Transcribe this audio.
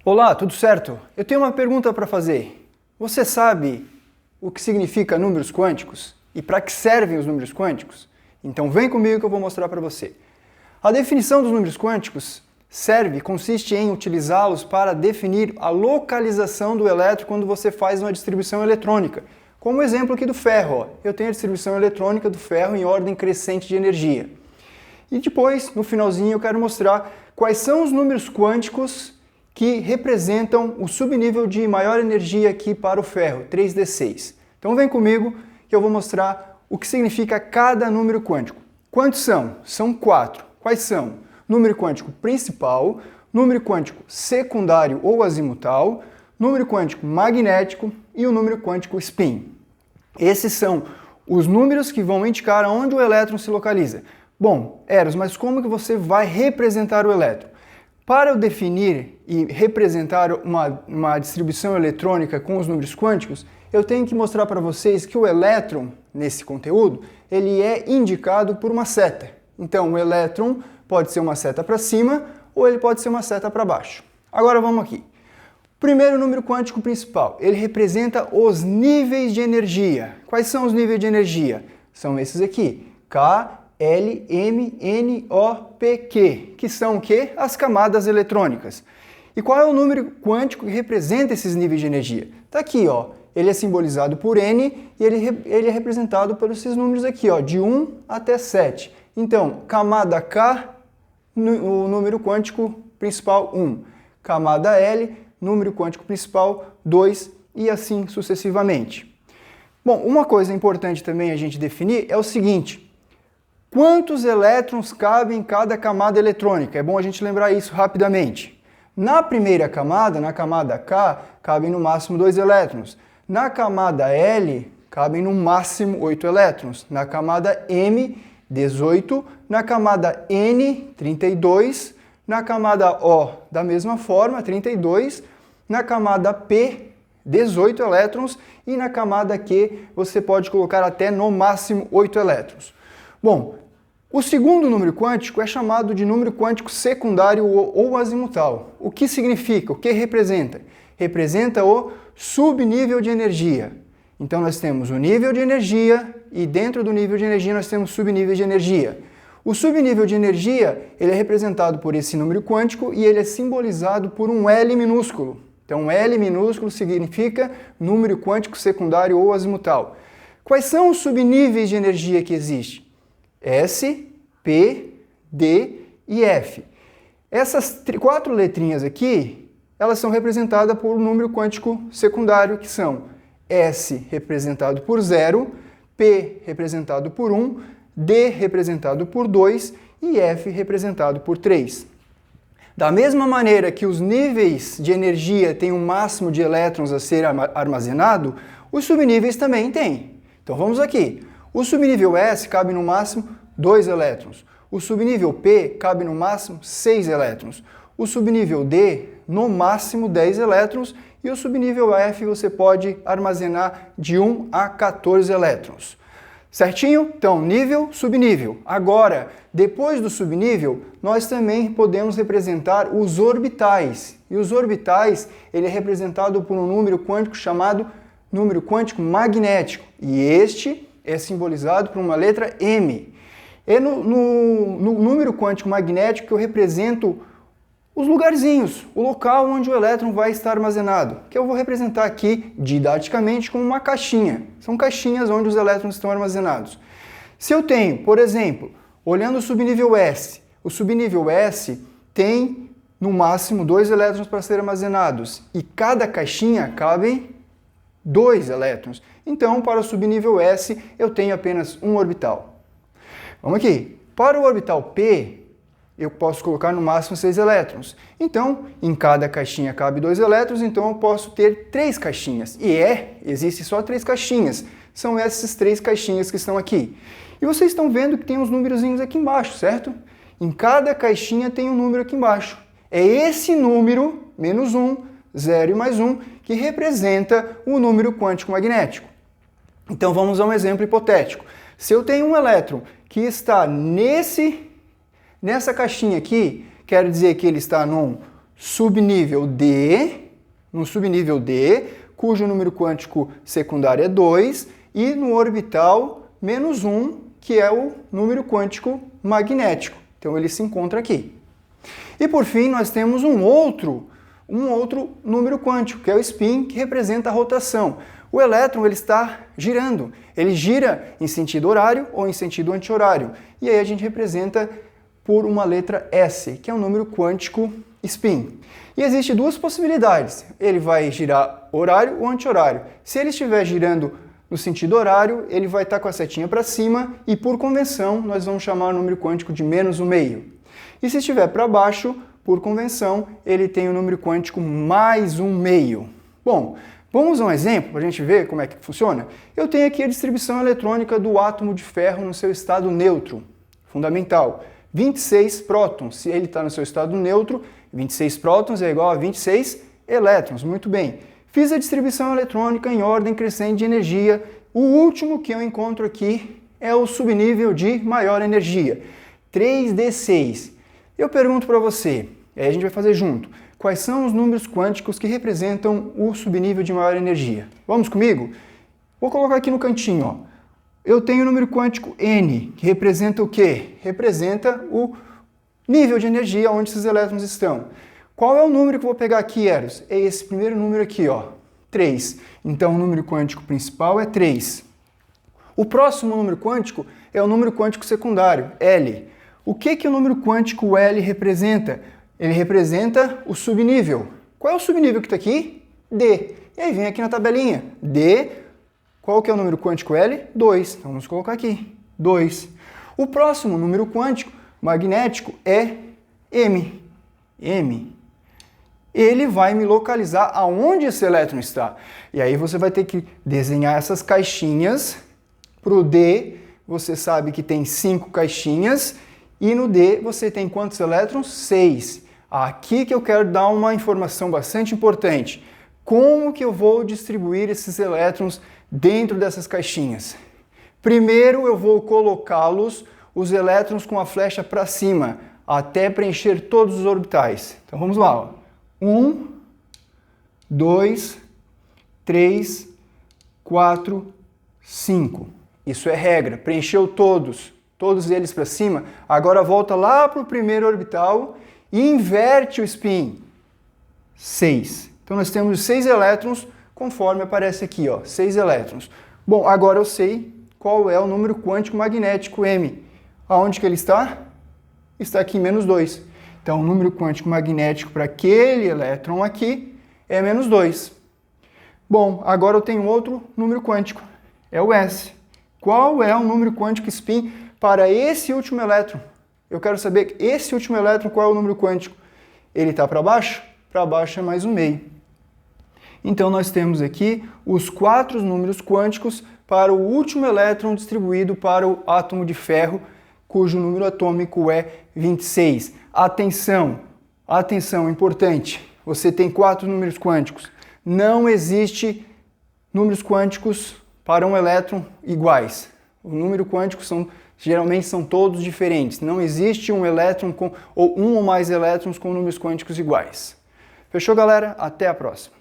Olá, tudo certo? Eu tenho uma pergunta para fazer. Você sabe o que significa números quânticos? E para que servem os números quânticos? Então vem comigo que eu vou mostrar para você. A definição dos números quânticos consiste em utilizá-los para definir a localização do elétron quando você faz uma distribuição eletrônica. Como o exemplo aqui do ferro, ó. Eu tenho a distribuição eletrônica do ferro em ordem crescente de energia. E depois, no finalzinho, eu quero mostrar quais são os números quânticos que representam o subnível de maior energia aqui para o ferro, 3d6. Então vem comigo que eu vou mostrar o que significa cada número quântico. Quantos são? São 4. Quais são? Número quântico principal, número quântico secundário ou azimutal, número quântico magnético e o número quântico spin. Esses são os números que vão indicar onde o elétron se localiza. Bom, Eros, mas como que você vai representar o elétron? Para eu definir e representar uma distribuição eletrônica com os números quânticos, eu tenho que mostrar para vocês que o elétron, nesse conteúdo, ele é indicado por uma seta. Então, o elétron pode ser uma seta para cima ou ele pode ser uma seta para baixo. Agora vamos aqui. Primeiro número quântico principal, ele representa os níveis de energia. Quais são os níveis de energia? São esses aqui, K, L, M, N, O, P, Q, que são o quê? As camadas eletrônicas. E qual é o número quântico que representa esses níveis de energia? Está aqui, ó. Ele é simbolizado por N e ele é representado por esses números aqui, ó, de 1 até 7. Então, camada K, o número quântico principal 1. Camada L, número quântico principal 2 e assim sucessivamente. Bom, uma coisa importante também a gente definir é o seguinte: quantos elétrons cabem em cada camada eletrônica? É bom a gente lembrar isso rapidamente. Na primeira camada, na camada K, cabem no máximo 2 elétrons. Na camada L, cabem no máximo 8 elétrons. Na camada M, 18. Na camada N, 32. Na camada O, da mesma forma, 32. Na camada P, 18 elétrons. E na camada Q, você pode colocar até no máximo 8 elétrons. Bom, o segundo número quântico é chamado de número quântico secundário ou azimutal. O que significa? O que representa? Representa o subnível de energia. Então nós temos o nível de energia e dentro do nível de energia nós temos subníveis de energia. O subnível de energia ele é representado por esse número quântico e ele é simbolizado por um L minúsculo. Então L minúsculo significa número quântico secundário ou azimutal. Quais são os subníveis de energia que existem? S, P, D e F. Essas 4 letrinhas aqui, elas são representadas por um número quântico secundário, que são S representado por 0, P representado por 1, D representado por 2 e F representado por 3. Da mesma maneira que os níveis de energia têm um máximo de elétrons a ser armazenado, os subníveis também têm. Então vamos aqui. O subnível S cabe no máximo 2 elétrons. O subnível P cabe no máximo 6 elétrons. O subnível D, no máximo 10 elétrons. E o subnível F você pode armazenar de 1 a 14 elétrons. Certinho? Então, nível, subnível. Agora, depois do subnível, nós também podemos representar os orbitais. E os orbitais, ele é representado por um número quântico chamado número quântico magnético. E este é simbolizado por uma letra M. É no número quântico magnético que eu represento os lugarzinhos, o local onde o elétron vai estar armazenado, que eu vou representar aqui didaticamente como uma caixinha. São caixinhas onde os elétrons estão armazenados. Se eu tenho, por exemplo, olhando o subnível S, o subnível S tem no máximo 2 elétrons para serem armazenados e cada caixinha cabe 2 elétrons. Então, para o subnível S, eu tenho apenas um orbital. Vamos aqui. Para o orbital P, eu posso colocar no máximo 6 elétrons. Então, em cada caixinha cabe 2 elétrons, então eu posso ter 3 caixinhas. E existe só 3 caixinhas. São essas 3 caixinhas que estão aqui. E vocês estão vendo que tem uns númerozinhos aqui embaixo, certo? Em cada caixinha tem um número aqui embaixo. É esse número, menos 1, 0 e mais 1, que representa o número quântico magnético. Então vamos a um exemplo hipotético. Se eu tenho um elétron que está nessa caixinha aqui, quero dizer que ele está subnível D, cujo número quântico secundário é 2, e no orbital menos 1, que é o número quântico magnético. Então ele se encontra aqui. E por fim, nós temos um outro número quântico, que é o spin, que representa a rotação. O elétron ele está girando. Ele gira em sentido horário ou em sentido anti-horário. E aí a gente representa por uma letra S, que é um número quântico spin. E existem duas possibilidades. Ele vai girar horário ou anti-horário. Se ele estiver girando no sentido horário, ele vai estar com a setinha para cima e, por convenção, nós vamos chamar o número quântico de menos 1/2. E se estiver para baixo, por convenção, ele tem o número quântico mais 1/2. Bom, vamos a um exemplo para a gente ver como é que funciona? Eu tenho aqui a distribuição eletrônica do átomo de ferro no seu estado neutro, fundamental. 26 prótons. Se ele está no seu estado neutro, 26 prótons é igual a 26 elétrons. Muito bem. Fiz a distribuição eletrônica em ordem crescente de energia. O último que eu encontro aqui é o subnível de maior energia, 3d6. Eu pergunto para você, a gente vai fazer junto, quais são os números quânticos que representam o subnível de maior energia? Vamos comigo? Vou colocar aqui no cantinho, ó. Eu tenho o número quântico N, que representa o quê? Representa o nível de energia onde esses elétrons estão. Qual é o número que eu vou pegar aqui, Eros? É esse primeiro número aqui, ó, 3. Então o número quântico principal é 3. O próximo número quântico é o número quântico secundário, L. O que o número quântico L representa? Ele representa o subnível. Qual é o subnível que está aqui? D. E aí vem aqui na tabelinha. D, qual que é o número quântico L? 2. Então vamos colocar aqui, 2. O próximo número quântico magnético é M. M. Ele vai me localizar aonde esse elétron está. E aí você vai ter que desenhar essas caixinhas. Para o D, você sabe que tem 5 caixinhas. E no D, você tem quantos elétrons? 6. Aqui que eu quero dar uma informação bastante importante. Como que eu vou distribuir esses elétrons dentro dessas caixinhas? Primeiro, eu vou colocá-los, os elétrons com a flecha para cima, até preencher todos os orbitais. Então vamos lá, ó. 1, 2, 3, 4, 5. Isso é regra, preencheu todos eles para cima. Agora volta lá para o primeiro orbital e inverte o spin. 6. Então nós temos 6 elétrons, conforme aparece aqui, ó, 6 elétrons. Bom, agora eu sei qual é o número quântico magnético M. Aonde que ele está? Está aqui em menos 2. Então, o número quântico magnético para aquele elétron aqui é menos 2. Bom, agora eu tenho outro número quântico, é o S. Qual é o número quântico spin para esse último elétron? Eu quero saber, esse último elétron, qual é o número quântico? Ele está para baixo? Para baixo é mais 1/2. Então, nós temos aqui os 4 números quânticos para o último elétron distribuído para o átomo de ferro, cujo número atômico é 26. Atenção, atenção, importante. Você tem 4 números quânticos. Não existe números quânticos para um elétron iguais. O número quântico geralmente são todos diferentes. Não existe um elétron ou um ou mais elétrons com números quânticos iguais. Fechou, galera? Até a próxima.